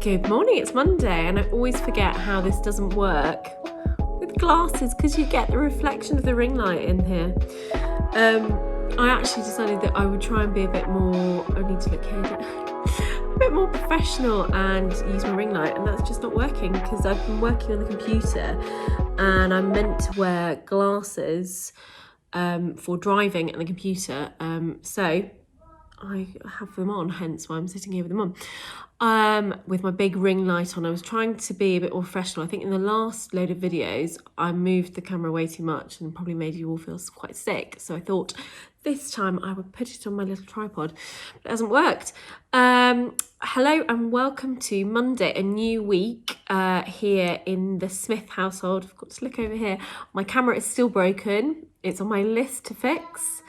Good morning, it's Monday, and I always forget how this doesn't work with glasses because you get the reflection of the ring light in here. I actually decided that I would try and be a bit more, I need to look here, a bit more professional and use my ring light, and that's just not working because I've been working on the computer and I'm meant to wear glasses for driving and the computer, so I have them on, hence why I'm sitting here with them on. With my big ring light on. I was trying to be a bit more professional. I think in the last load of videos, I moved the camera way too much and probably made you all feel quite sick. So I thought this time I would put it on my little tripod. But it hasn't worked. Hello and welcome to Monday, a new week here in the Smith household. I've got to look over here. My camera is still broken. It's on my list to fix.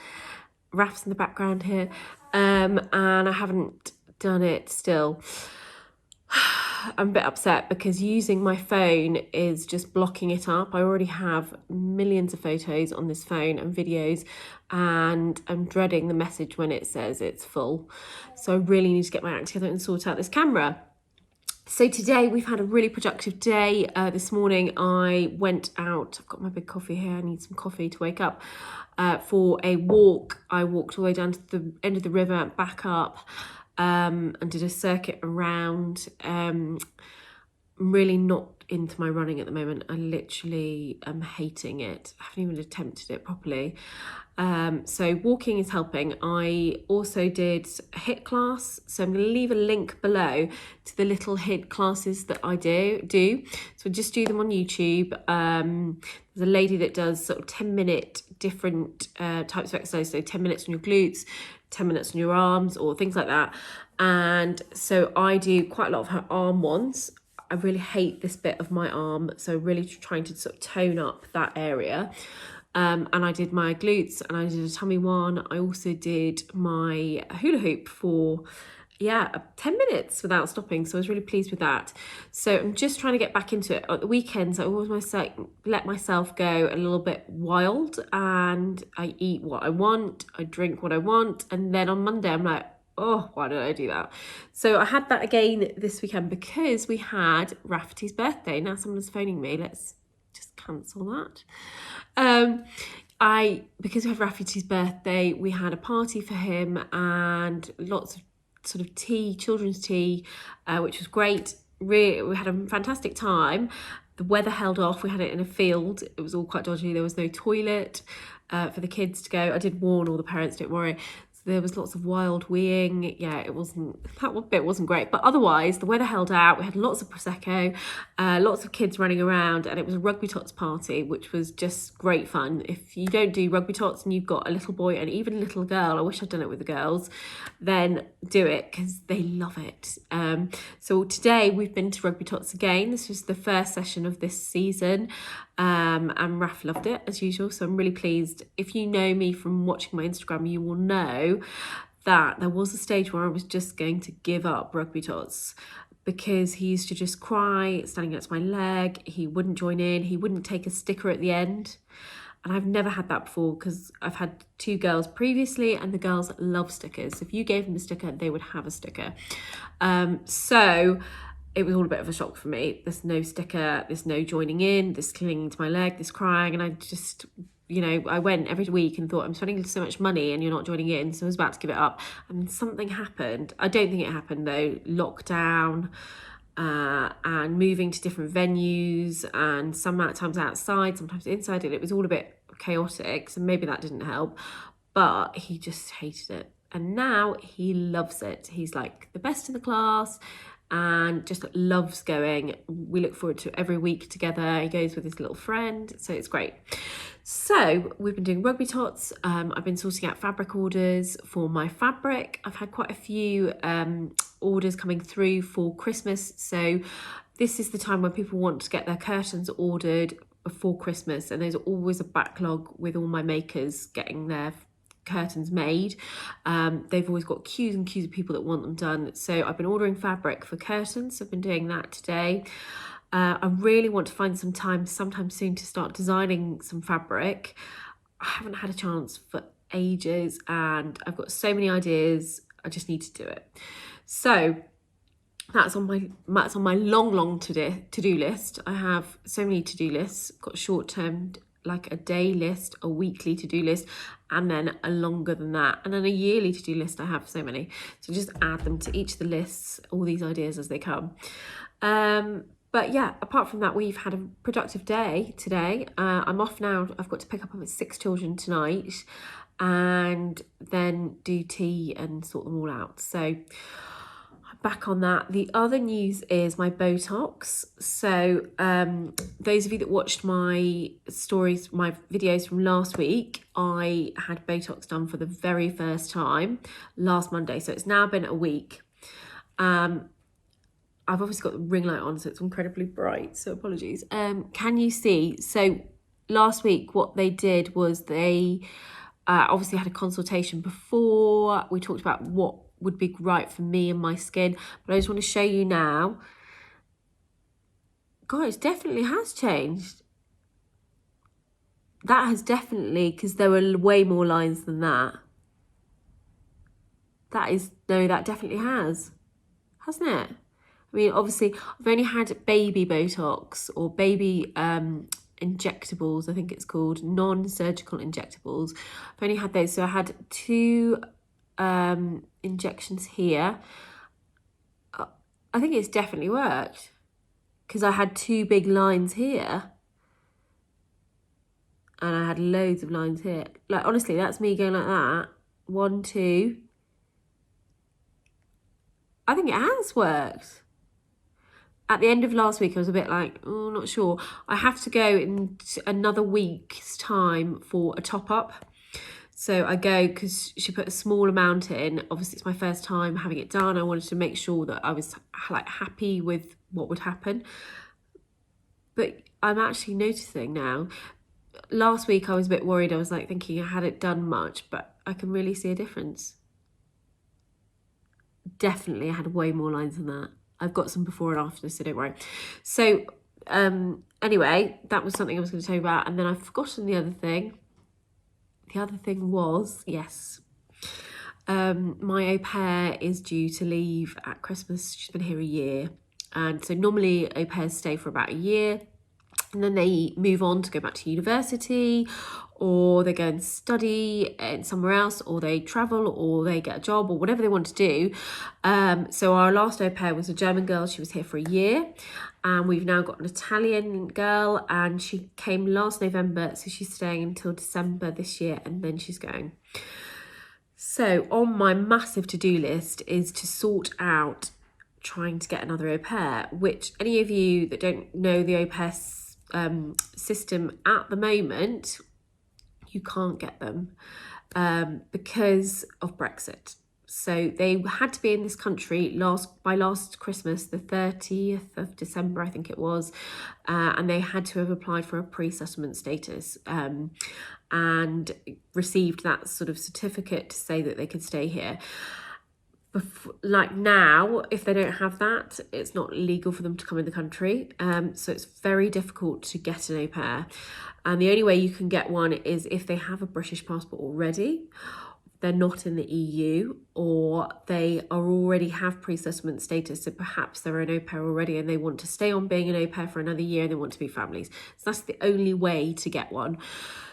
Raf's in the background here. And I haven't done it still. I'm a bit upset because using my phone is just blocking it up. I already have millions of photos on this phone and videos, and I'm dreading the message when it says it's full. So I really need to get my act together and sort out this camera. So today we've had a really productive day. This morning I went out, I've got my big coffee here, I need some coffee to wake up, for a walk. I walked all the way down to the end of the river, back up, and did a circuit around. I'm really not into my running at the moment. I literally am hating it. I haven't even attempted it properly. So walking is helping. I also did a HIIT class. So I'm going to leave a link below to the little HIIT classes that I do. So just do them on YouTube. There's a lady that does sort of 10-minute different types of exercise. So 10 minutes on your glutes, 10 minutes on your arms or things like that. And so I do quite a lot of her arm ones. I really hate this bit of my arm. So really trying to sort of tone up that area. And I did my glutes and I did a tummy one. I also did my hula hoop for 10 minutes without stopping. So I was really pleased with that. So I'm just trying to get back into it. At the weekends, I always let myself go a little bit wild, and I eat what I want, I drink what I want. And then on Monday, I'm like, oh, why did I do that? So I had that again this weekend because we had Rafferty's birthday. Now someone's phoning me. Let's just cancel that. Because we had Rafferty's birthday, we had a party for him and lots of sort of tea, children's tea, which was great. We had a fantastic time. The weather held off. We had it in a field. It was all quite dodgy. There was no toilet for the kids to go. I did warn all the parents, don't worry. There was lots of wild weeing. Yeah, that bit wasn't great. But otherwise, the weather held out. We had lots of Prosecco, lots of kids running around, and it was a rugby tots party, which was just great fun. If you don't do rugby tots and you've got a little boy and even a little girl, I wish I'd done it with the girls, then do it because they love it. So today we've been to rugby tots again. This was the first session of this season. And Raf loved it as usual, so I'm really pleased. If you know me from watching my Instagram, you will know that there was a stage where I was just going to give up rugby tots because he used to just cry, standing against my leg. He wouldn't join in. He wouldn't take a sticker at the end. And I've never had that before because I've had 2 girls previously and the girls love stickers. So if you gave them a sticker, they would have a sticker. So it was all a bit of a shock for me. There's no sticker, there's no joining in, this clinging to my leg, this crying. And I just, I went every week and thought, I'm spending so much money and you're not joining in. So I was about to give it up. And something happened. I don't think it happened though. Lockdown and moving to different venues and sometimes outside, sometimes inside. And it was all a bit chaotic. So maybe that didn't help. But he just hated it. And now he loves it. He's like the best in the class and just loves going. We look forward to every week together. He goes with his little friend, so it's great. So we've been doing rugby tots. I've been sorting out fabric orders for my fabric. I've had quite a few orders coming through for Christmas. So this is the time when people want to get their curtains ordered before Christmas, and there's always a backlog with all my makers getting their curtains made. They've always got queues and queues of people that want them done. So I've been ordering fabric for curtains. I've been doing that today. I really want to find some time sometime soon to start designing some fabric. I haven't had a chance for ages and I've got so many ideas. I just need to do it. So that's on my long to-do list. I have so many to-do lists. Got short-term, like a day list, a weekly to-do list, and then a longer than that, and then a yearly to-do list. I have so many, so just add them to each of the lists, all these ideas as they come. But yeah, apart from that, we've had a productive day today. I'm off now. I've got to pick up 6 children tonight and then do tea and sort them all out. So I'm back on that. The other news is my Botox. So those of you that watched my stories, my videos from last week, I had Botox done for the very first time last Monday. So it's now been a week. I've obviously got the ring light on, so it's incredibly bright, so apologies. Can you see? So last week what they did was they obviously had a consultation before. We talked about what would be right for me and my skin, but I just want to show you now. God, it definitely has changed. That has definitely, because there were way more lines than that. That definitely has, hasn't it? I mean, obviously, I've only had baby Botox or baby injectables, I think it's called, non-surgical injectables. I've only had those. So I had 2 injections here. I think it's definitely worked because I had 2 big lines here. And I had loads of lines here. Like, honestly, that's me going like that. 1, 2. I think it has worked. At the end of last week, I was a bit like, oh, not sure. I have to go in another week's time for a top-up. So I go because she put a small amount in. Obviously, it's my first time having it done. I wanted to make sure that I was like happy with what would happen. But I'm actually noticing now. Last week, I was a bit worried. I was like thinking I hadn't done much, but I can really see a difference. Definitely, I had way more lines than that. I've got some before and after, so don't worry. So anyway, that was something I was going to tell you about. And then I've forgotten the other thing. The other thing was, yes, my au pair is due to leave at Christmas. She's been here a year. And so normally au pairs stay for about a year. And then they move on to go back to university, or they go and study somewhere else, or they travel, or they get a job, or whatever they want to do. So our last au pair was a German girl. She was here for a year. And we've now got an Italian girl, and she came last November. So she's staying until December this year, and then she's going. So on my massive to-do list is to sort out trying to get another au pair, which any of you that don't know the au pair system at the moment, you can't get them because of Brexit. So they had to be in this country by last Christmas, the 30th of December, I think it was, and they had to have applied for a pre-settlement status and received that sort of certificate to say that they could stay here. Like now, if they don't have that, it's not legal for them to come in the country. So it's very difficult to get an au pair. And the only way you can get one is if they have a British passport already, they're not in the EU, or they are already have pre-settlement status. So perhaps they're an au pair already and they want to stay on being an au pair for another year and they want to be families. So that's the only way to get one.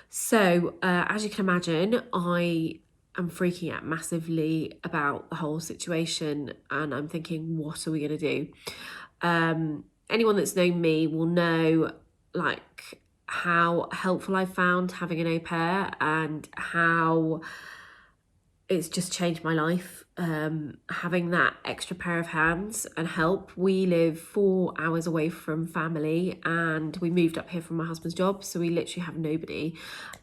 So as you can imagine, I'm freaking out massively about the whole situation, and I'm thinking, what are we going to do? Anyone that's known me will know like how helpful I found having an au pair and how it's just changed my life. Having that extra pair of hands and help. We live 4 hours away from family, and we moved up here from my husband's job, so we literally have nobody.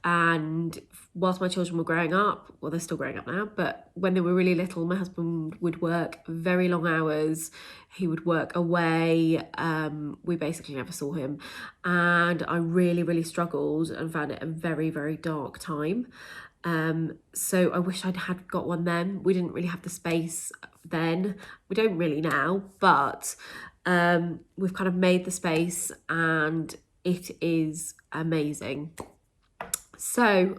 And whilst my children were growing up, well, they're still growing up now, but when they were really little, my husband would work very long hours. He would work away. We basically never saw him, and I really struggled and found it a very, very dark time. So I wish I'd had got one then. We didn't really have the space then. We don't really now, but we've kind of made the space and it is amazing. So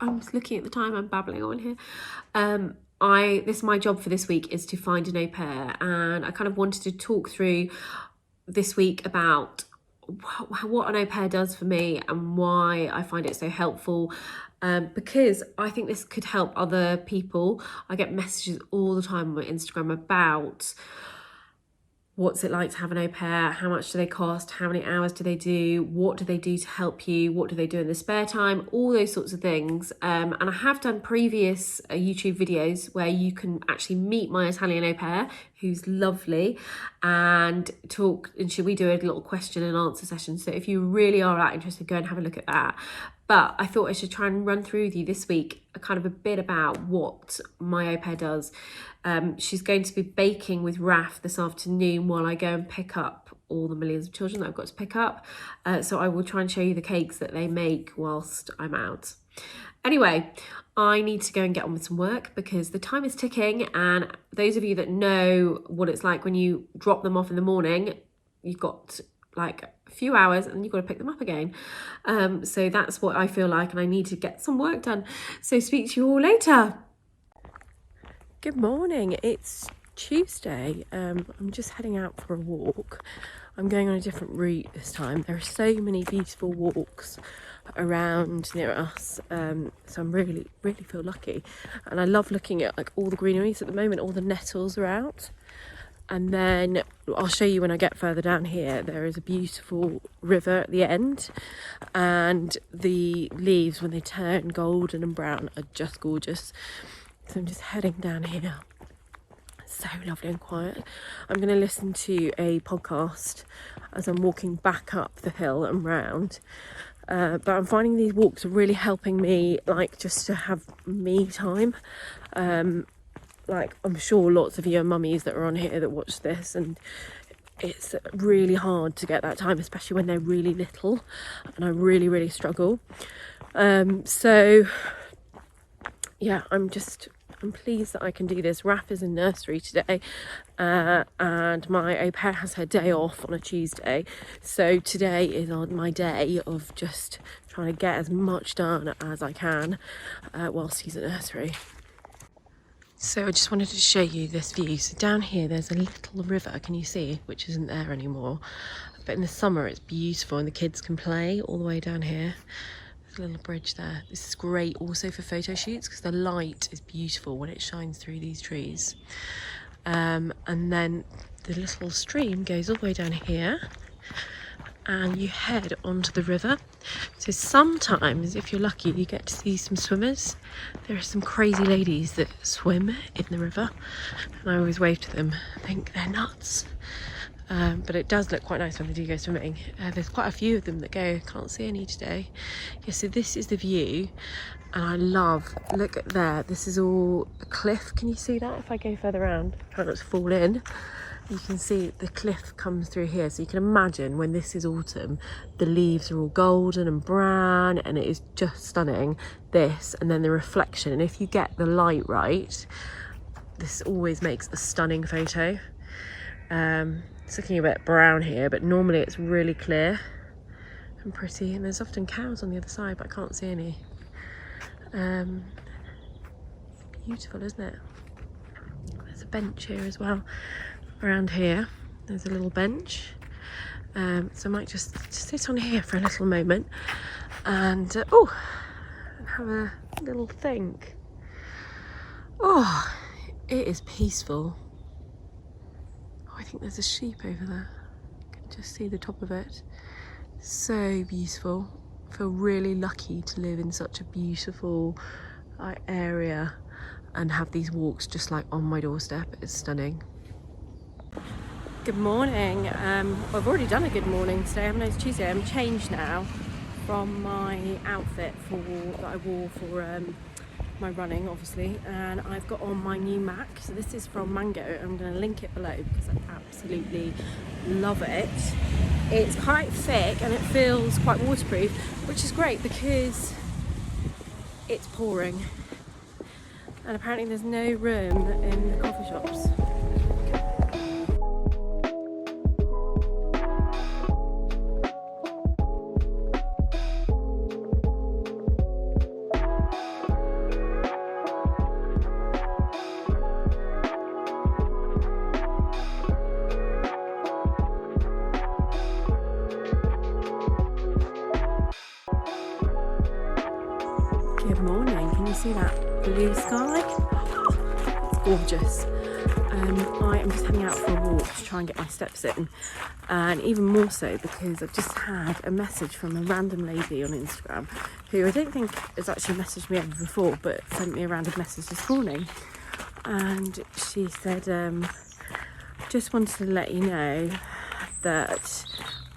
I'm looking at the time, I'm babbling on here. my job for this week is to find an au pair, and I kind of wanted to talk through this week about what an au pair does for me and why I find it so helpful, because I think this could help other people. I get messages all the time on my Instagram about what's it like to have an au pair, how much do they cost, how many hours do they do, what do they do to help you, what do they do in their spare time, all those sorts of things. And I have done previous YouTube videos where you can actually meet my Italian au pair, who's lovely, and should we do a little question and answer session. So if you really are that interested, go and have a look at that. But I thought I should try and run through with you this week kind of a bit about what my au pair does. She's going to be baking with Raf this afternoon while I go and pick up all the millions of children that I've got to pick up. So I will try and show you the cakes that they make whilst I'm out. Anyway, I need to go and get on with some work because the time is ticking, and those of you that know what it's like when you drop them off in the morning, you've got like a few hours and you've got to pick them up again. So that's what I feel like, and I need to get some work done. So speak to you all later. Good morning, it's Tuesday. I'm just heading out for a walk. I'm going on a different route this time. There are so many beautiful walks around near us, so I'm really feel lucky, and I love looking at like all the greeneries at the moment. All the nettles are out, and then I'll show you when I get further down here. There is a beautiful river at the end, and the leaves when they turn golden and brown are just gorgeous. So I'm just heading down here. So lovely and quiet. I'm going to listen to a podcast as I'm walking back up the hill and round. But I'm finding these walks are really helping me, like, just to have me time. Like, I'm sure lots of you are mummies that are on here that watch this, and it's really hard to get that time, especially when they're really little, and I really struggle. So yeah, I'm pleased that I can do this. Raf is in nursery today, and my au pair has her day off on a Tuesday. So today is on my day of just trying to get as much done as I can whilst he's at nursery. So I just wanted to show you this view. So down here there's a little river, can you see, which isn't there anymore. But in the summer it's beautiful and the kids can play all the way down here. A little bridge there. This is great also for photo shoots because the light is beautiful when it shines through these trees. And then the little stream goes all the way down here and you head onto the river. So sometimes, if you're lucky, you get to see some swimmers. There are some crazy ladies that swim in the river, and I always wave to them. I think they're nuts. But it does look quite nice when they do go swimming. There's quite a few of them that go. Can't see any today. Yeah, so this is the view, and I love, look at there, this is all a cliff. Can you see that? If I go further around, try not to fall in, you can see the cliff comes through here. So you can imagine when this is autumn, the leaves are all golden and brown, and it is just stunning. This, and then the reflection, and if you get the light right, this always makes a stunning photo. It's looking a bit brown here, but normally it's really clear and pretty, and there's often cows on the other side, but I can't see any. Beautiful, isn't it? There's a bench here as well. Around here there's a little bench, so I might just sit on here for a little moment and have a little think. Oh, it is peaceful. I think there's a sheep over there. I can just see the top of it. So beautiful. I feel really lucky to live in such a beautiful area and have these walks just like on my doorstep. It's stunning. Good morning. I've already done a good morning today. I mean, it's Tuesday. I'm changed now from my outfit that I wore for my running, obviously, and I've got on my new Mac. So this is from Mango. I'm going to link it below because I absolutely love it. It's quite thick and it feels quite waterproof, which is great because it's pouring, and apparently there's no room in the coffee shops. see that blue sky? It's gorgeous. I am just heading out for a walk to try and get my steps in, and even more so because I've just had a message from a random lady on Instagram who I don't think has actually messaged me ever before, but sent me a random message this morning, and she said, just wanted to let you know that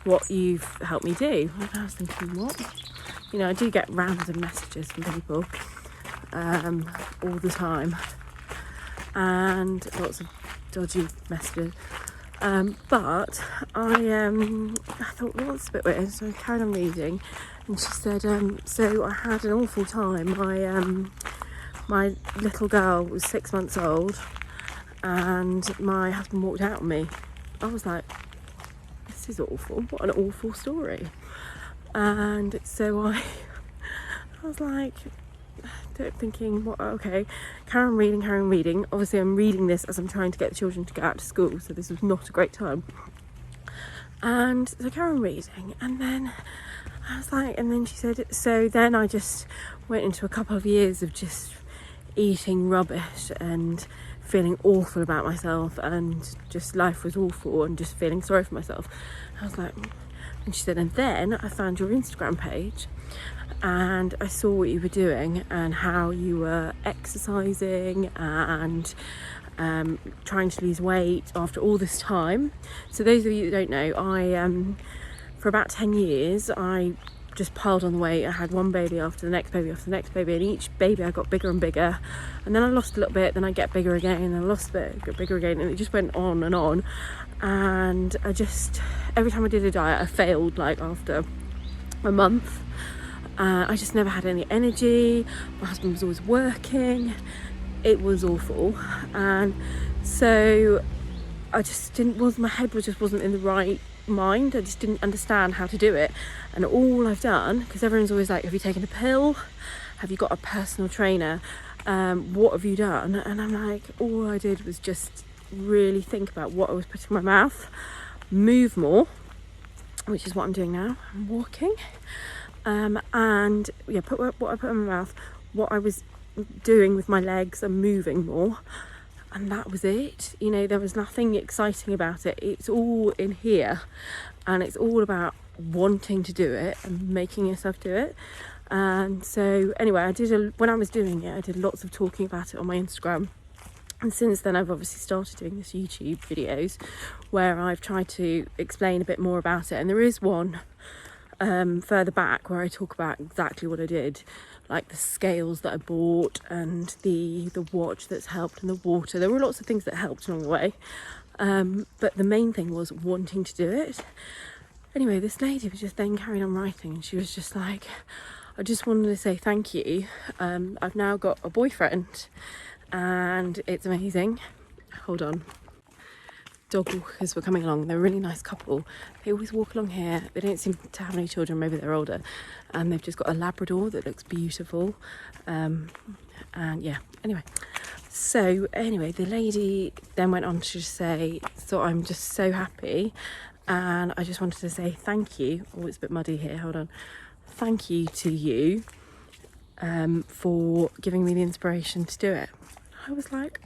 what you've helped me do. And I was thinking, what? You know, I do get random messages from people all the time, and lots of dodgy messages. But I thought, well, that's a bit weird. So I carried on reading, and she said, so I had an awful time. My little girl was 6 months old, and my husband walked out on me. I was like, this is awful. What an awful story. And so I was like, thinking, what? Okay, carry on reading. Obviously, I'm reading this as I'm trying to get the children to go out to school, so this was not a great time. And so I carry on reading, and then I was like, and then she said, so then I just went into a couple of years of just eating rubbish and feeling awful about myself, and just life was awful, and just feeling sorry for myself. I was like, and she said, and then I found your Instagram page, and I saw what you were doing and how you were exercising and trying to lose weight after all this time. So those of you that don't know, I for about 10 years I just piled on the weight. I had one baby after the next baby after the next baby, and each baby I got bigger and bigger, and then I lost a little bit, then I get bigger again, and I lost a bit, get bigger again, and it just went on. And I just, every time I did a diet I failed, like after a month. I just never had any energy. My husband was always working. It was awful, and so I just my head just wasn't in the right mind. I just didn't understand how to do it. And all I've done, because everyone's always like, have you taken a pill? Have you got a personal trainer? What have you done? And I'm like, all I did was just really think about what I was putting in my mouth, move more, which is what I'm doing now. I'm walking. And yeah, put what I put in my mouth, what I was doing with my legs, and moving more, and that was it. You know, there was nothing exciting about it. It's all in here, and it's all about wanting to do it and making yourself do it. And so anyway, when I was doing it, I did lots of talking about it on my Instagram. And since then, I've obviously started doing this YouTube videos where I've tried to explain a bit more about it. And there is one further back where I talk about exactly what I did, like the scales that I bought and the watch that's helped, and the water. There were lots of things that helped along the way, but the main thing was wanting to do it. Anyway, this lady was just then carrying on writing, and she was just like, I just wanted to say thank you. I've now got a boyfriend, and it's amazing. Hold on. Dog walkers were coming along. They're a really nice couple. They always walk along here. They don't seem to have any children. Maybe they're older, and they've just got a Labrador that looks beautiful. And yeah, anyway, the lady then went on to say, so I'm just so happy, and I just wanted to say thank you. Oh, it's a bit muddy here, hold on. Thank you to you for giving me the inspiration to do it. I was like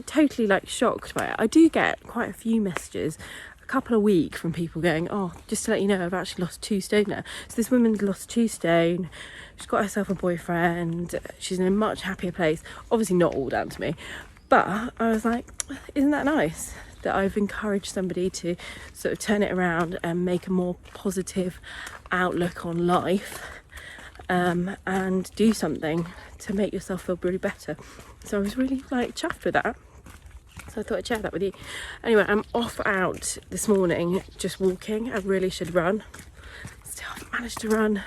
totally like shocked by it. I do get quite a few messages, a couple a week, from people going, oh, just to let you know, I've actually lost 2 stone now. So this woman's lost 2 stone. She's got herself a boyfriend. She's in a much happier place. Obviously not all down to me, but I was like, isn't that nice that I've encouraged somebody to sort of turn it around and make a more positive outlook on life, and do something to make yourself feel really better. So I was really like chuffed with that. So I thought I'd share that with you. Anyway, I'm off out this morning, just walking. I really should run. Still haven't managed to run.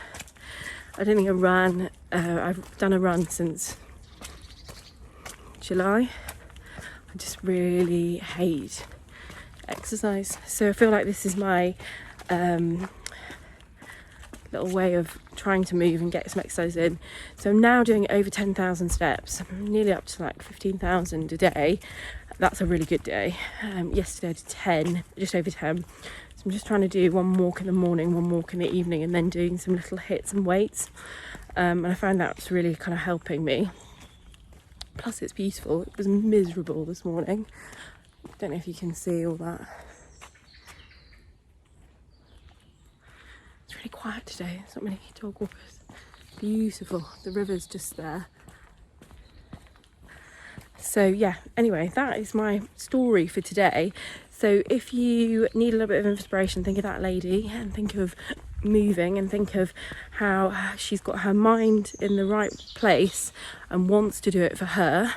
I don't think I ran. I've done a run since July. I just really hate exercise. So I feel like this is my little way of trying to move and get some exercise in. So I'm now doing over 10,000 steps. I'm nearly up to like 15,000 a day. That's a really good day. Yesterday I did 10, just over 10. So I'm just trying to do one walk in the morning, one walk in the evening, and then doing some little hits and weights. And I found that's really kind of helping me. Plus it's beautiful. It was miserable this morning. Don't know if you can see all that. It's really quiet today. There's not many dog walkers. Beautiful. The river's just there. So yeah, anyway, that is my story for today. So if you need a little bit of inspiration, think of that lady and think of moving and think of how she's got her mind in the right place and wants to do it for her,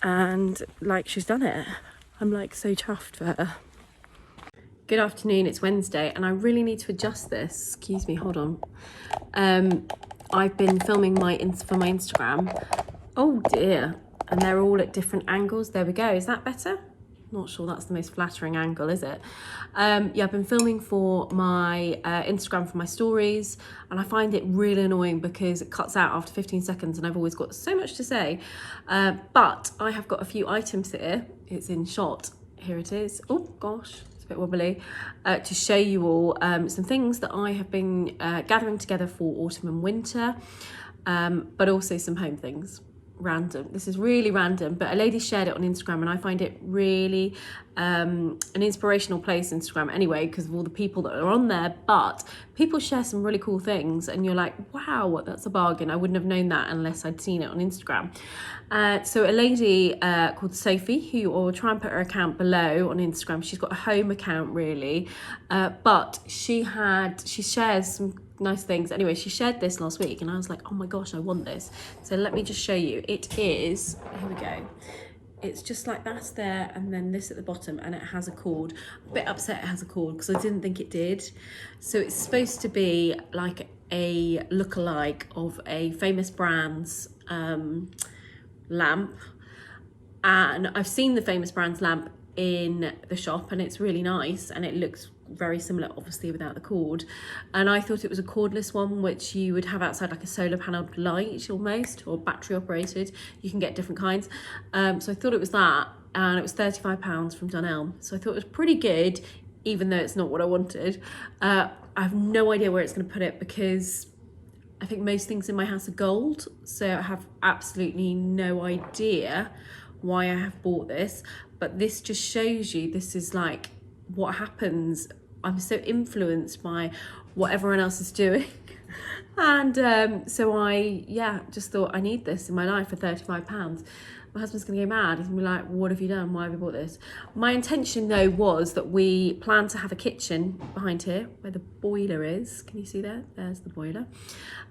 and like she's done it. I'm like so chuffed for her. Good afternoon, it's Wednesday and I really need to adjust this. Excuse me, hold on. I've been filming for my Instagram. Oh dear. And they're all at different angles. There we go. Is that better? Not sure that's the most flattering angle, is it? Yeah, I've been filming for my Instagram for my stories, and I find it really annoying because it cuts out after 15 seconds and I've always got so much to say. But I have got a few items here. It's in shot. Here it is. Oh gosh, it's a bit wobbly. To show you all some things that I have been gathering together for autumn and winter, but also some home things. Random. This is really random, but a lady shared it on Instagram and I find it really an inspirational place, Instagram anyway, because of all the people that are on there, but people share some really cool things and you're like, wow, that's a bargain. I wouldn't have known that unless I'd seen it on Instagram. So a lady called Sophie, who I'll try and put her account below on Instagram. She's got a home account really, but she shares some nice things. Anyway, she shared this last week and I was like, oh my gosh, I want this. So let me just show you. It is, here we go. It's just like that's there and then this at the bottom, and it has a cord. I'm a bit upset it has a cord because I didn't think it did. So it's supposed to be like a lookalike of a famous brand's lamp. And I've seen the famous brand's lamp in the shop and it's really nice and it looks very similar, obviously without the cord, and I thought it was a cordless one which you would have outside, like a solar panelled light almost, or battery operated. You can get different kinds, so I thought it was that, and it was £35 from Dunelm, so I thought it was pretty good, even though it's not what I wanted. I have no idea where it's going to put it because I think most things in my house are gold, so I have absolutely no idea why I have bought this, but this just shows you this is like what happens. I'm so influenced by what everyone else is doing. And so I just thought I need this in my life for £35. My husband's gonna go mad. He's gonna be like, what have you done? Why have you bought this? My intention though was that we plan to have a kitchen behind here where the boiler is. Can you see there? There's the boiler.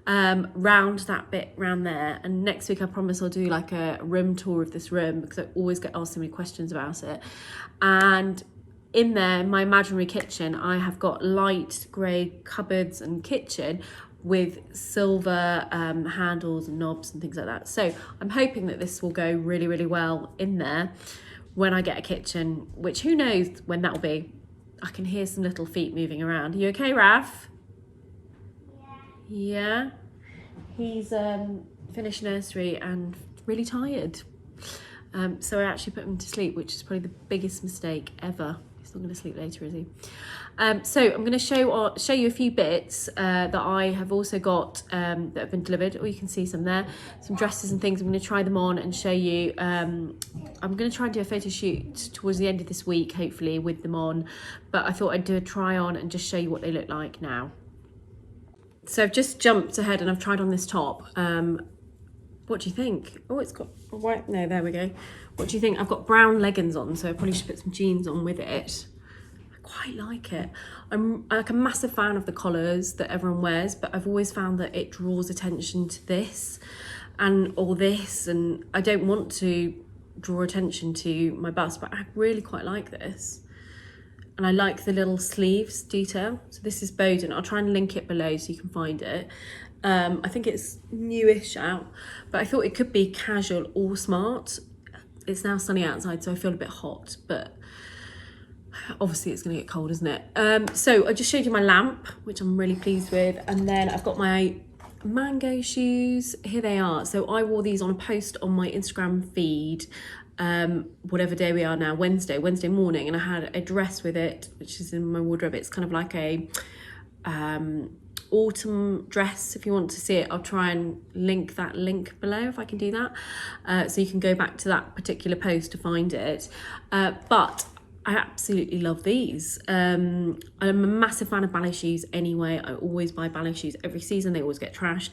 Round that bit round there. And next week I promise I'll do like a room tour of this room because I always get asked so many questions about it. And in there, my imaginary kitchen, I have got light grey cupboards and kitchen with silver handles and knobs and things like that. So I'm hoping that this will go really, really well in there when I get a kitchen, which who knows when that will be. I can hear some little feet moving around. Are you okay, Raf? Yeah? He's finished nursery and really tired. So I actually put him to sleep, which is probably the biggest mistake ever. He's not going to sleep later, is he? So I'm going to show you a few bits that I have also got that have been delivered. Or you can see some there, some dresses and things. I'm going to try them on and show you. I'm going to try and do a photo shoot towards the end of this week, hopefully, with them on. But I thought I'd do a try on and just show you what they look like now. So I've just jumped ahead and I've tried on this top. What do you think? Oh, it's got a white, no, there we go. What do you think? I've got brown leggings on, so I probably should put some jeans on with it. I quite like it. I'm like a massive fan of the collars that everyone wears, but I've always found that it draws attention to this and all this, and I don't want to draw attention to my bust, but I really quite like this. And I like the little sleeves detail. So this is Boden. I'll try and link it below so you can find it. I think it's newish out, but I thought it could be casual or smart. It's now sunny outside, so I feel a bit hot, but obviously it's gonna get cold, isn't it? So I just showed you my lamp, which I'm really pleased with. And then I've got my Mango shoes. Here they are. So I wore these on a post on my Instagram feed, whatever day we are now, Wednesday morning, and I had a dress with it, which is in my wardrobe. It's kind of like a autumn dress. If you want to see it, I'll try and link that link below if I can do that, so you can go back to that particular post to find it. But I absolutely love these. I'm a massive fan of ballet shoes anyway. I always buy ballet shoes every season. They always get trashed,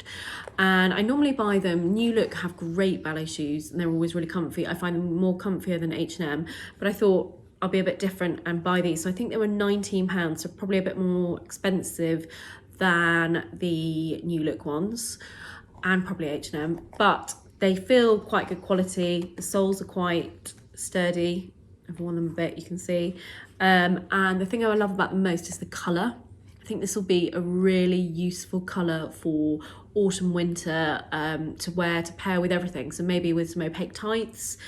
and I normally buy them. New Look have great ballet shoes and they're always really comfy. I find them more comfier than H&M, but I thought I'll be a bit different and buy these. So I think they were £19, so probably a bit more expensive than the New Look ones and probably H&M, but they feel quite good quality. The soles are quite sturdy. I've worn them a bit, you can see. And the thing I love about them most is the colour. I think this will be a really useful colour for autumn, winter, to wear, to pair with everything. So maybe with some opaque tights,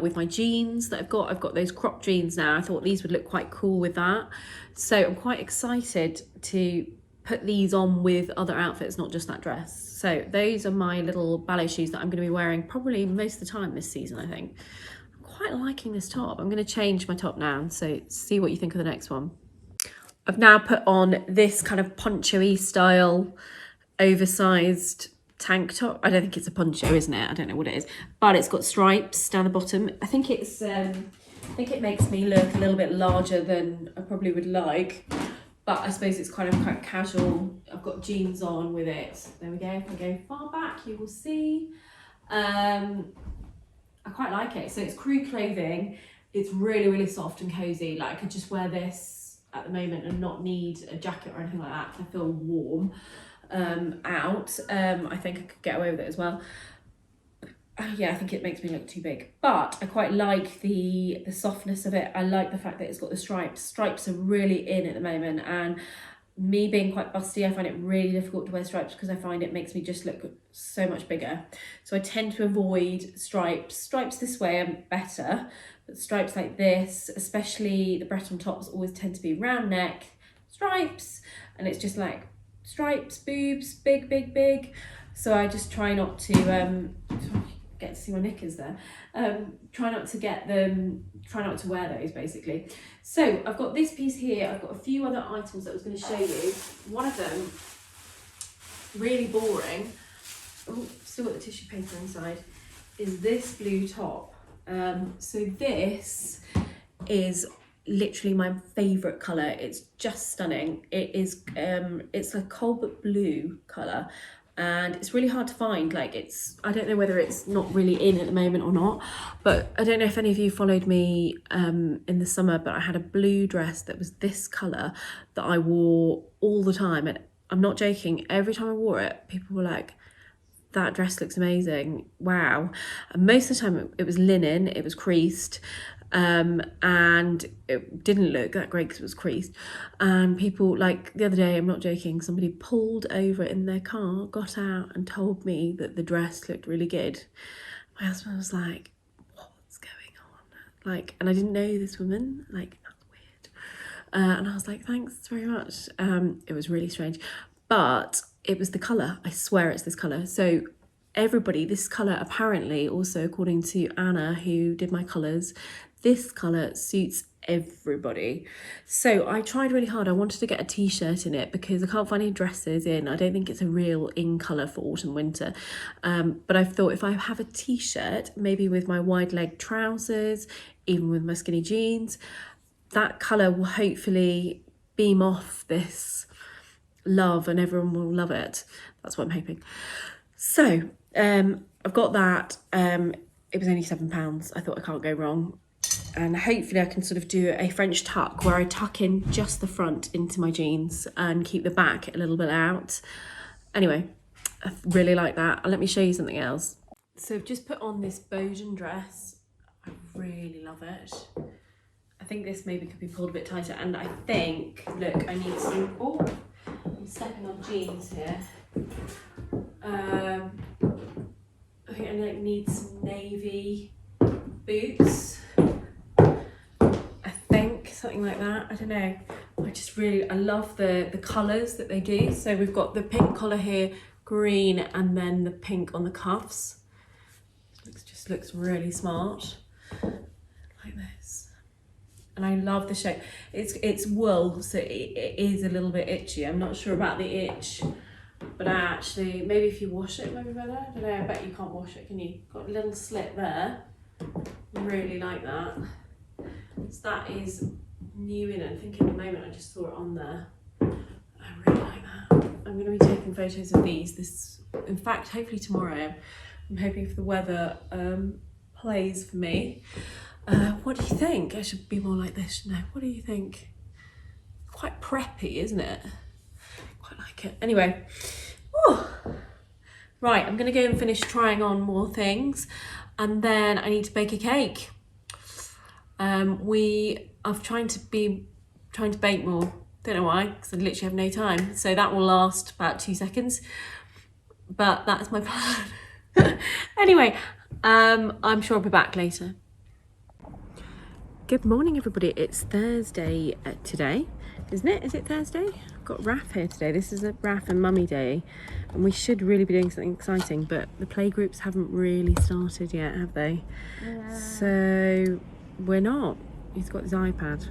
with my jeans that I've got those crop jeans now. I thought these would look quite cool with that. So I'm quite excited to put these on with other outfits, not just that dress. So those are my little ballet shoes that I'm going to be wearing probably most of the time this season, I think. Quite liking this top. I'm going to change my top now, so see what you think of the next one. I've now put on this kind of poncho-y style oversized tank top. I don't think it's a poncho, isn't it? I don't know what it is, but it's got stripes down the bottom. I think it's I think it makes me look a little bit larger than I probably would like, but I suppose it's kind of quite casual. I've got jeans on with it. There we go. If I go far back, you will see. I quite like it. So it's crew clothing. It's really, really soft and cozy. Like I could just wear this at the moment and not need a jacket or anything like that. I feel warm out. I think I could get away with it as well. Yeah, I think it makes me look too big, but I quite like the softness of it. I like the fact that it's got the stripes. Stripes are really in at the moment, and me being quite busty, I find it really difficult to wear stripes because I find it makes me just look so much bigger. So I tend to avoid stripes. Stripes this way are better, but stripes like this, especially the Breton tops, always tend to be round neck, stripes, and it's just like stripes, boobs, big, big, big. So I just try not to, get to see my knickers there. Try not to wear those basically. So I've got this piece here. I've got a few other items that I was going to show you. One of them, really boring. Oh, still got the tissue paper inside. Is this blue top. So this is literally my favourite colour. It's just stunning. It is. It's a cobalt blue colour. And it's really hard to find. Like I don't know whether it's not really in at the moment or not, but I don't know if any of you followed me in the summer, but I had a blue dress that was this colour that I wore all the time, and I'm not joking, every time I wore it people were like, that dress looks amazing, wow. And most of the time it was linen, it was creased, and it didn't look that great because it was creased, and people, like the other day, I'm not joking, somebody pulled over in their car, got out and told me that the dress looked really good. My husband was like, what's going on? Like, and I didn't know this woman, like, that's weird. And I was like, thanks very much. It was really strange, but it was the colour. I swear it's this colour. So everybody, this colour apparently also, according to Anna who did my colours, this colour suits everybody. So I tried really hard. I wanted to get a t-shirt in it because I can't find any dresses in. I don't think it's a real in colour for autumn winter. But I thought if I have a t-shirt, maybe with my wide leg trousers, even with my skinny jeans, that colour will hopefully beam off this love and everyone will love it. That's what I'm hoping. So I've got that. It was only £7. I thought I can't go wrong. And hopefully I can sort of do a French tuck where I tuck in just the front into my jeans and keep the back a little bit out. Anyway, I really like that. Let me show you something else. So I've just put on this Bojan dress. I really love it. I think this maybe could be pulled a bit tighter, and I think, look, I need some, oh, I'm stepping on jeans here. I think I need some navy boots. Something like that, I don't know. I love the colours that they do. So we've got the pink collar here, green, and then the pink on the cuffs. It just looks really smart, like this. and I love the shape. It's wool, so it is a little bit itchy. I'm not sure about the itch, but I actually, maybe if you wash it, maybe better. I don't know, I bet you can't wash it, can you? Got a little slit there. Really like that. So that is new in it. I think in the moment I just saw it on there. I really like that. I'm going to be taking photos of these. In fact, hopefully tomorrow. I'm hoping if the weather plays for me. What do you think? I should be more like this, shouldn't I? What do you think? Quite preppy, isn't it? Quite like it. Anyway, whew. Right, I'm going to go and finish trying on more things, and then I need to bake a cake. I've trying to bake more. Don't know why, because I literally have no time. So that will last about 2 seconds, but that's my plan. Anyway, I'm sure I'll be back later. Good morning, everybody. It's Thursday today, isn't it? Is it Thursday? I've got Raf here today. This is a Raf and Mummy day, and we should really be doing something exciting, but the playgroups haven't really started yet, have they? Yeah. So we're not. He's got his iPad.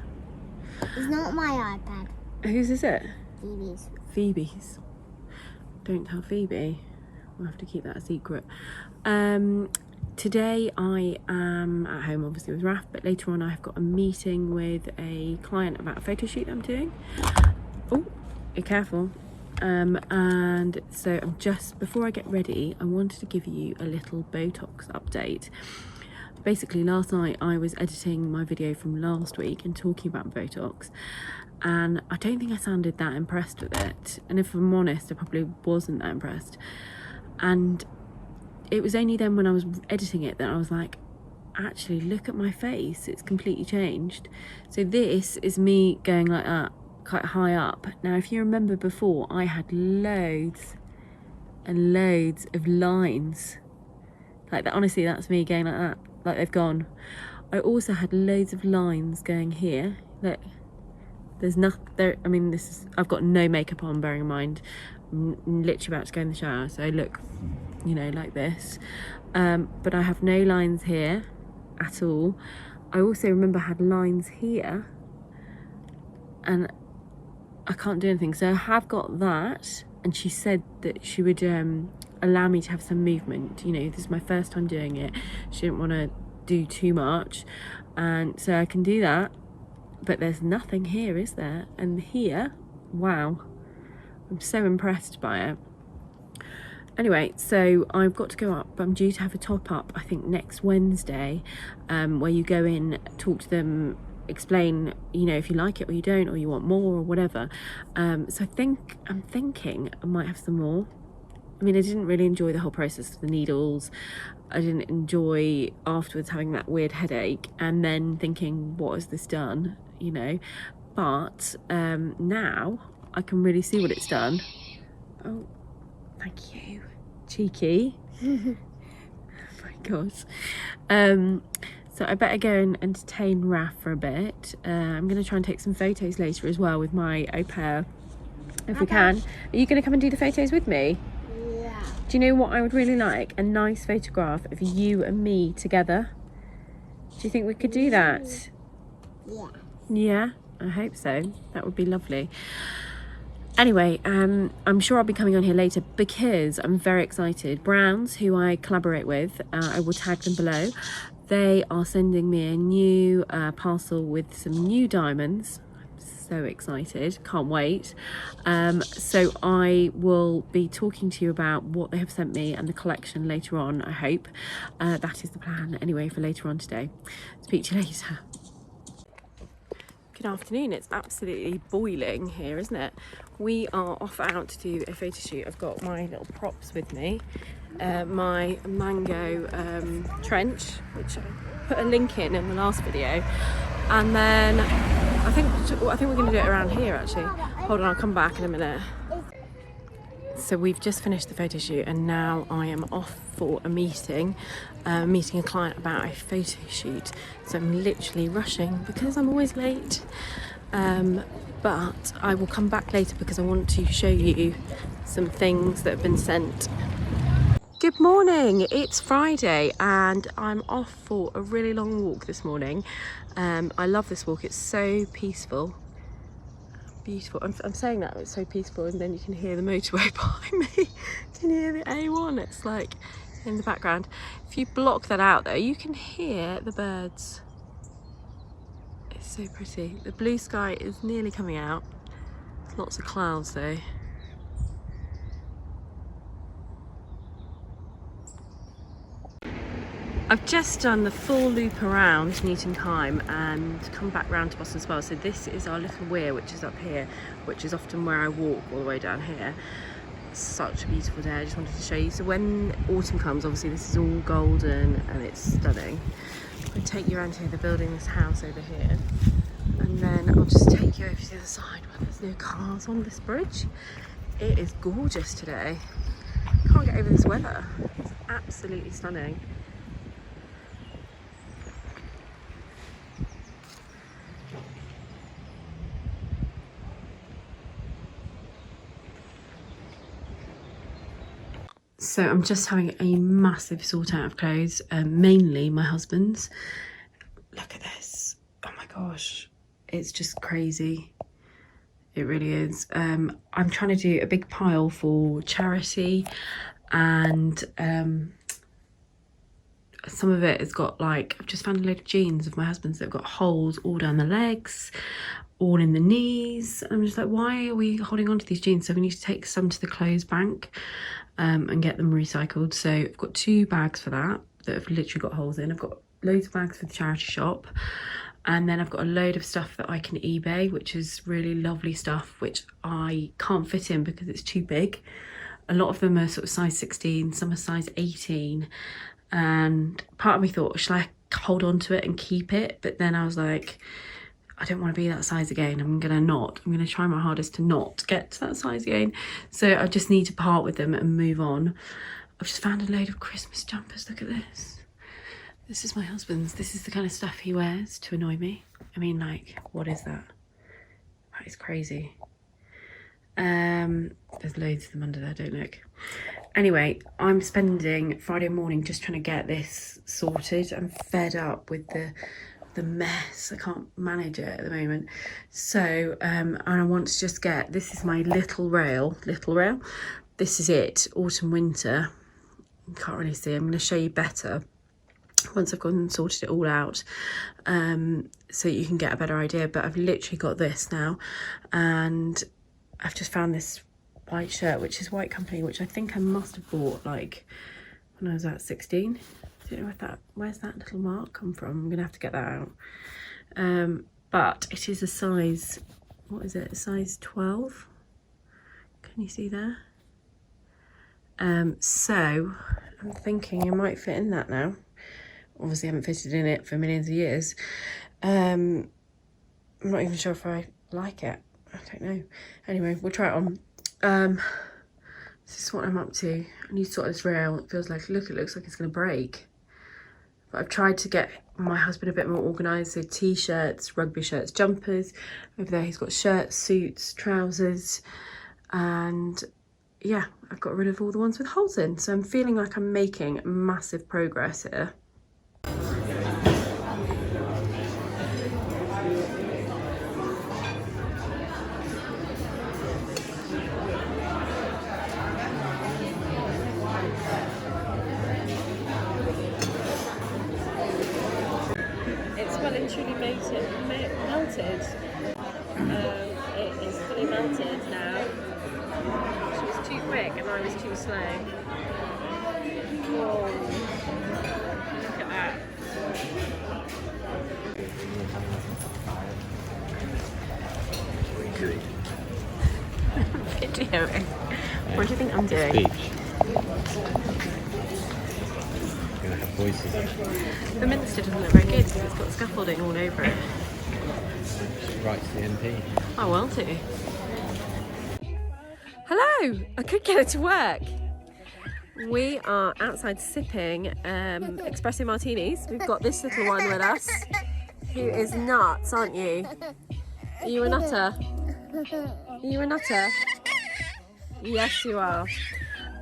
It's not my iPad. Whose is it? Phoebe's. Phoebe's. Don't tell Phoebe. We'll have to keep that a secret. Today I am at home, obviously, with Raf, but later on I've got a meeting with a client about a photo shoot I'm doing. Oh, be careful. And so I'm just, before I get ready, I wanted to give you a little Botox update. Basically, last night I was editing my video from last week and talking about Botox, and I don't think I sounded that impressed with it. And if I'm honest, I probably wasn't that impressed. And it was only then when I was editing it that I was like, actually, look at my face, it's completely changed. So this is me going like that, quite high up. Now, if you remember before, I had loads and loads of lines like that. Honestly, that's me going like that, like they've gone. I also had loads of lines going here. Look, there's nothing there. I mean, this is, I've got no makeup on, bearing in mind I'm literally about to go in the shower, so I look, you know, like this. But I have no lines here at all. I also remember I had lines here, and I can't do anything. So I have got that, and she said that she would allow me to have some movement. You know, this is my first time doing it. She didn't want to do too much, and so I can do that. But there's nothing here, is there? And here, wow, I'm so impressed by it. Anyway, so I've got to go up. I'm due to have a top up, I think, next Wednesday, where you go in, talk to them, explain, you know, if you like it or you don't, or you want more or whatever. So I'm thinking I might have some more. I mean, I didn't really enjoy the whole process of the needles. I didn't enjoy afterwards having that weird headache and then thinking, what has this done, you know? But now I can really see what it's done. Oh, thank you. Cheeky. Oh my God. So I better go and entertain Raf for a bit. I'm going to try and take some photos later as well with my au pair, if we can. Are you going to come and do the photos with me? Yeah. Do you know what I would really like? A nice photograph of you and me together. Do you think we could do that? Yeah. Yeah, I hope so. That would be lovely. Anyway, I'm sure I'll be coming on here later because I'm very excited. Browns, who I collaborate with, I will tag them below. They are sending me a new parcel with some new diamonds. I'm so excited, can't wait. So I will be talking to you about what they have sent me and the collection later on, I hope. That is the plan anyway for later on today. Speak to you later. Good afternoon. It's absolutely boiling here, isn't it? We are off out to do a photo shoot. I've got my little props with me. My mango trench, which I put a link in the last video, and then I think we're going to do it around here actually. Hold on, I'll come back in a minute. So we've just finished the photo shoot and now I am off for a meeting, meeting a client about a photo shoot. So I'm literally rushing because I'm always late. But I will come back later because I want to show you some things that have been sent. Good morning, it's Friday and I'm off for a really long walk this morning. I love this walk, it's so peaceful. Beautiful. I'm saying that it's so peaceful and then you can hear the motorway behind me. You can hear the A1, it's like in the background. If you block that out though, you can hear the birds. It's so pretty. The blue sky is nearly coming out. There's lots of clouds though. I've just done the full loop around Newton Kime and come back round to Boston Spa. So this is our little weir, which is up here, which is often where I walk all the way down here. Such a beautiful day, I just wanted to show you. So when autumn comes, obviously this is all golden and it's stunning. I'll take you around here, they're building this house over here. And then I'll just take you over to the other side where there's no cars on this bridge. It is gorgeous today. Can't get over this weather. It's absolutely stunning. So I'm just having a massive sort out of clothes, mainly my husband's. Look at this. Oh my gosh. It's just crazy. It really is. I'm trying to do a big pile for charity and some of it has got like, I've just found a load of jeans of my husband's that have got holes all down the legs, all in the knees. I'm just like, why are we holding on to these jeans? So we need to take some to the clothes bank and get them recycled. So I've got 2 bags for that have literally got holes in. I've got loads of bags for the charity shop, and then I've got a load of stuff that I can eBay, which is really lovely stuff which I can't fit in because it's too big. A lot of them are sort of size 16, some are size 18, and part of me thought, should I hold on to it and keep it? But then I was like, I don't want to be that size again. I'm gonna try my hardest to not get to that size again. So I just need to part with them and move on. I've just found a load of Christmas jumpers. Look at this. This is my husband's. This is the kind of stuff he wears to annoy me. I mean, like, what is that? That is crazy. There's loads of them under there, don't look. Anyway, I'm spending Friday morning just trying to get this sorted. I'm fed up with the mess. I can't manage it at the moment. So and I want to just get, this is my little rail. This is it, autumn winter. You can't really see. I'm going to show you better once I've gone and sorted it all out, so you can get a better idea. But I've literally got this now, and I've just found this white shirt, which is White Company, which I think I must have bought like when I was at 16. I don't know where's that little mark come from. I'm gonna have to get that out. But it is a size, what is it, a size 12? Can you see there? So I'm thinking I might fit in that now. Obviously I haven't fitted in it for millions of years. I'm not even sure if I like it. I don't know. Anyway, we'll try it on. This is what I'm up to. I need to sort this rail. It feels like, look, it looks like it's gonna break. But I've tried to get my husband a bit more organised. So t-shirts, rugby shirts, jumpers. Over there he's got shirts, suits, trousers, and yeah, I've got rid of all the ones with holes in. So I'm feeling like I'm making massive progress here. It's well and truly melted. It is fully melted now. She was too quick and I was too slow. Whoa. Look at that. Videoing. What do you think I'm doing? Speech. You're gonna have voices. The Minster doesn't look very good because it's got scaffolding all over it. Right to the MP. I will too. Hello! I could get it to work. We are outside sipping espresso martinis. We've got this little one with us who is nuts, aren't you? Are you a nutter? Are you a nutter? Yes, you are.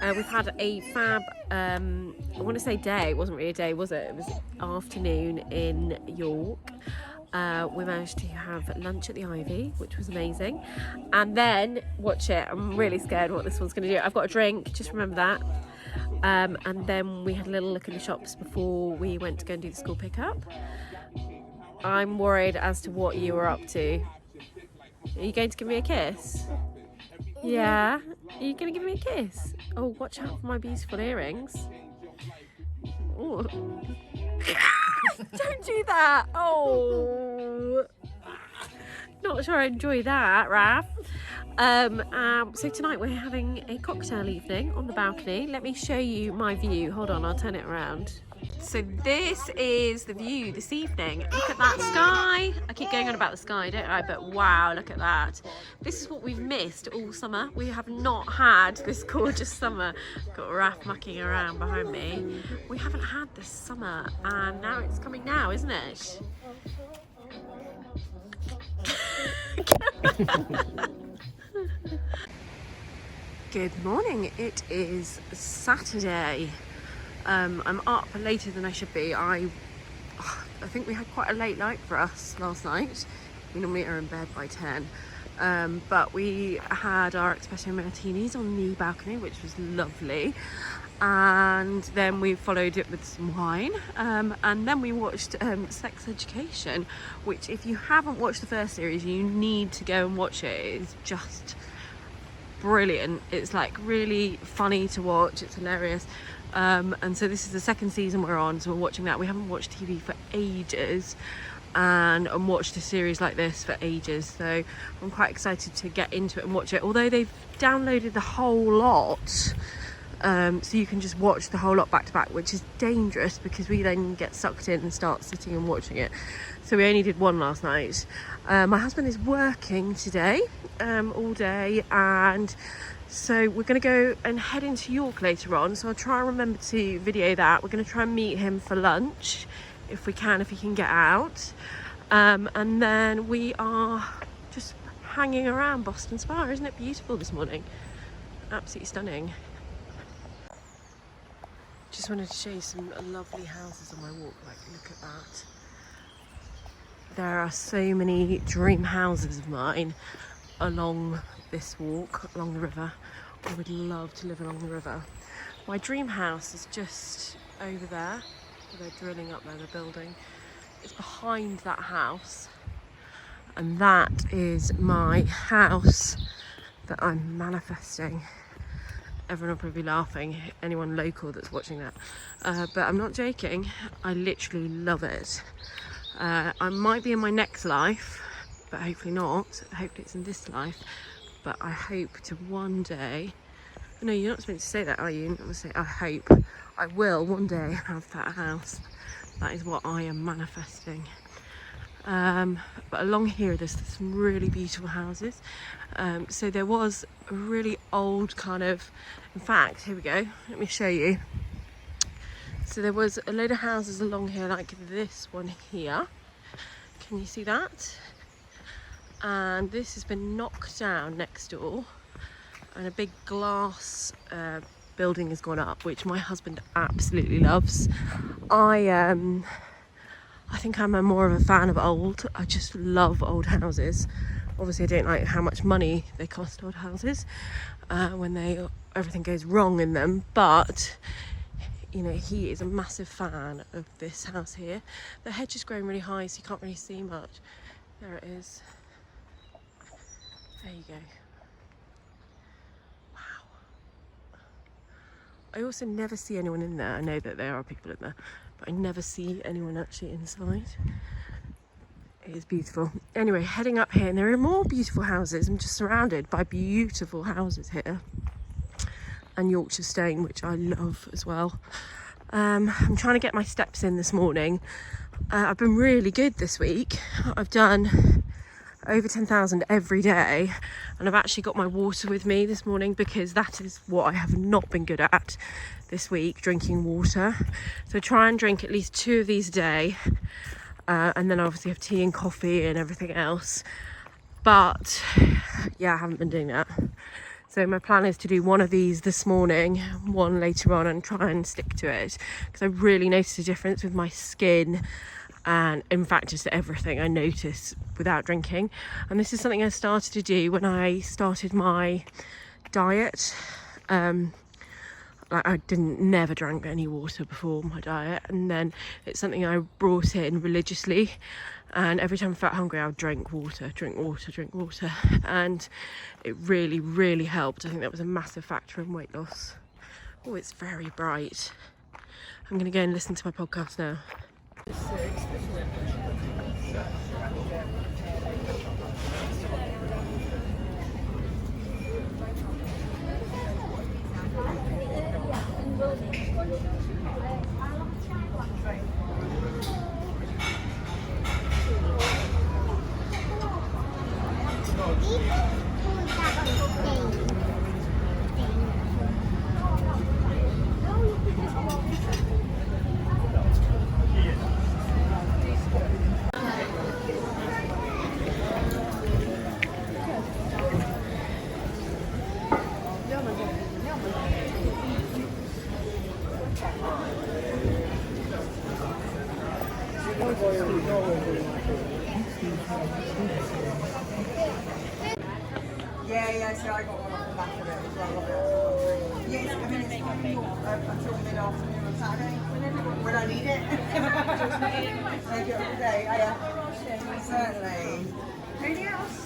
We've had a fab I want to say day, it wasn't really a day, was it? It was afternoon in York. We managed to have lunch at the Ivy, which was amazing. And then, watch it, I'm really scared what this one's going to do. I've got a drink, just remember that. And then we had a little look in the shops before we went to go and do the school pickup. I'm worried as to what you were up to. Are you going to give me a kiss? Yeah? Are you going to give me a kiss? Oh, watch out for my beautiful earrings. Oh. Don't do that! Oh! Not sure I enjoy that, Raph. So tonight we're having a cocktail evening on the balcony. Let me show you my view. Hold on, I'll turn it around. So this is the view this evening. Look at that sky. I keep going on about the sky, don't I? But wow, look at that. This is what we've missed all summer. We have not had this gorgeous summer. Got Raph mucking around behind me. We haven't had this summer, and now it's coming now, isn't it? Good morning. It is Saturday. I'm up later than I should be. I think we had quite a late night for us last night. We normally are in bed by 10. But we had our espresso martinis on the balcony, which was lovely. And then we followed it with some wine. And then we watched Sex Education, which if you haven't watched the first series, you need to go and watch it. It's just brilliant. It's like really funny to watch. It's hilarious. And so this is the second season we're on, so we're watching that. We haven't watched TV for ages and watched a series like this for ages, so I'm quite excited to get into it and watch it, although they've downloaded the whole lot, so you can just watch the whole lot back to back, which is dangerous because we then get sucked in and start sitting and watching it. So we only did one last night. My husband is working today all day, and so we're going to go and head into York later on, so I'll try and remember to video that. We're going to try and meet him for lunch if we can, if he can get out, and then we are just hanging around Boston Spa. Isn't it beautiful this morning? Absolutely stunning. Just wanted to show you some lovely houses on my walk. Like, look at that. There are so many dream houses of mine along this walk, along the river. I would love to live along the river. My dream house is just over there. They're drilling up there, they're building. It's behind that house. And that is my house that I'm manifesting. Everyone will probably be laughing, anyone local that's watching that. But I'm not joking, I literally love it. I might be in my next life, but hopefully not. Hopefully it's in this life. But I hope to one day, no, you're not supposed to say that, are you? You're not supposed to say, I hope. I will one day have that house. That is what I am manifesting. But along here there's some really beautiful houses. So there was a really old kind of, in fact, here we go, let me show you. So there was a load of houses along here like this one here. Can you see that? And this has been knocked down next door, and a big glass building has gone up, which my husband absolutely loves. I think I'm more of a fan of old. I just love old houses. Obviously I don't like how much money they cost, old houses, when everything goes wrong in them, but you know, he is a massive fan of this house here. The hedge is growing really high, so you can't really see much. There it is. There you go. Wow. I also never see anyone in there. I know that there are people in there, but I never see anyone actually inside. It is beautiful. Anyway, heading up here, and there are more beautiful houses. I'm just surrounded by beautiful houses here. And Yorkshire stone, which I love as well. I'm trying to get my steps in this morning. I've been really good this week. I've done over 10,000 every day, and I've actually got my water with me this morning because that is what I have not been good at this week, drinking water. So try and drink at least 2 of these a day, and then I obviously have tea and coffee and everything else. But yeah, I haven't been doing that. So my plan is to do one of these this morning, one later on, and try and stick to it, because I really noticed a difference with my skin and in fact just everything I notice without drinking. And this is something I started to do when I started my diet. Like I never drank any water before my diet, and then it's something I brought in religiously, and every time I felt hungry I would drink water, and it really helped. I think that was a massive factor in weight loss. Oh, it's very bright. I'm gonna go and listen to my podcast now. Yeah, so I got one off the back of it as well. Yes, I mean, it's not until mid-afternoon on Saturday, when I need it. Take it every day, yeah. Certainly. Anything else?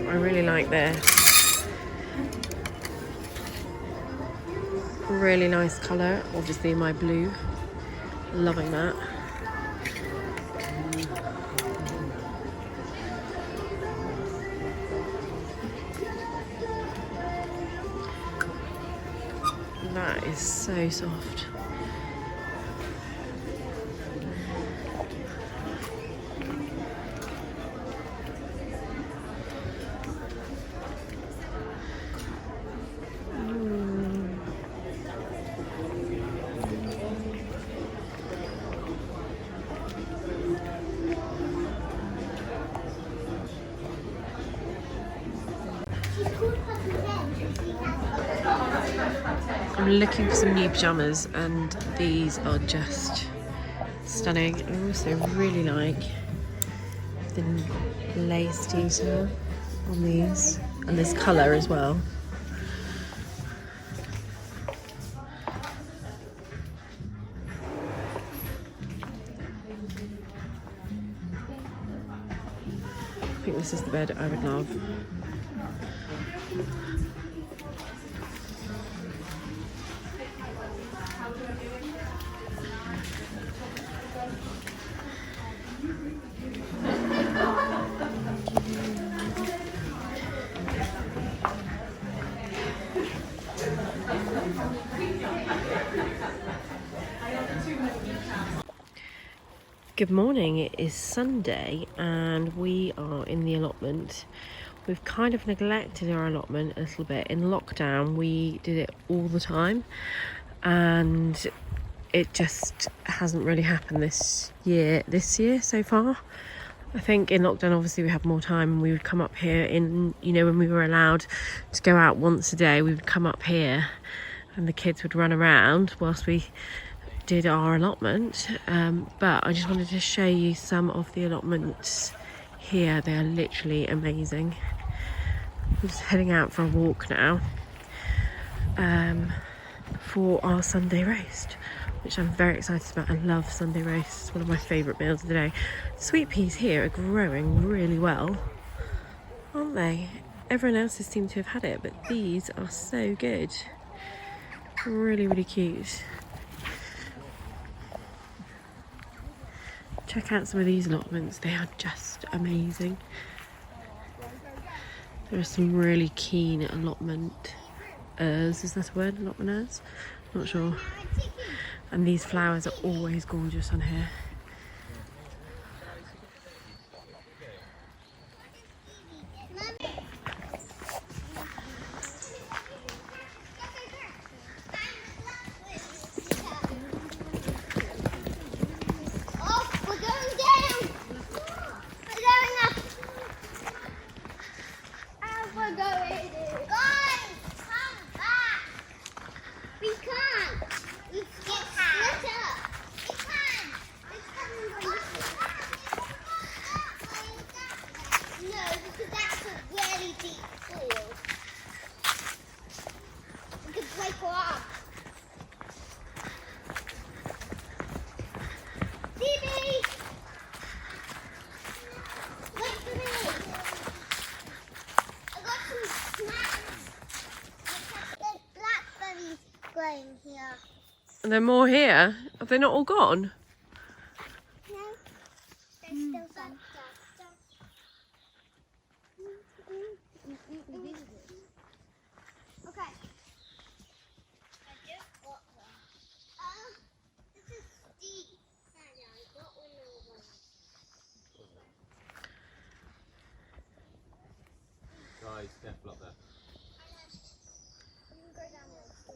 I really like this. Really nice colour, obviously my blue. Loving that. That is so soft. I'm looking for some new pyjamas, and these are just stunning. I also really like the lace detail on these, and this colour as well. I think this is the bed I would love. Good morning, it is Sunday and we are in the allotment. We've kind of neglected our allotment a little bit. In lockdown we did it all the time and it just hasn't really happened this year so far. I think in lockdown obviously we had more time and we would come up here when we were allowed to go out once a day, we would come up here and the kids would run around whilst we did our allotment, but I just wanted to show you some of the allotments here. They are literally amazing. We're just heading out for a walk now for our Sunday roast, which I'm very excited about. I love Sunday roast, it's one of my favourite meals of the day. Sweet peas here are growing really well, aren't they? Everyone else has seemed to have had it, but these are so good. Really cute. check out some of these allotments. They are just amazing. There are some really keen allotmenters. Is that a word? Allotmenters? Not sure. And these flowers are always gorgeous on here. Oh, we're going down. We're going up. And we're going. Guys, come back. We can't. We get split up. We can't. It's coming from this way. No, because that's a really deep pool. We could break her off. Phoebe! Wait for me. I got some snacks. There's blackberries growing here. Are there more here? Have they not all gone? No? There's still some. Okay. I just got one. This is steep. I got one over. Guys, careful up there.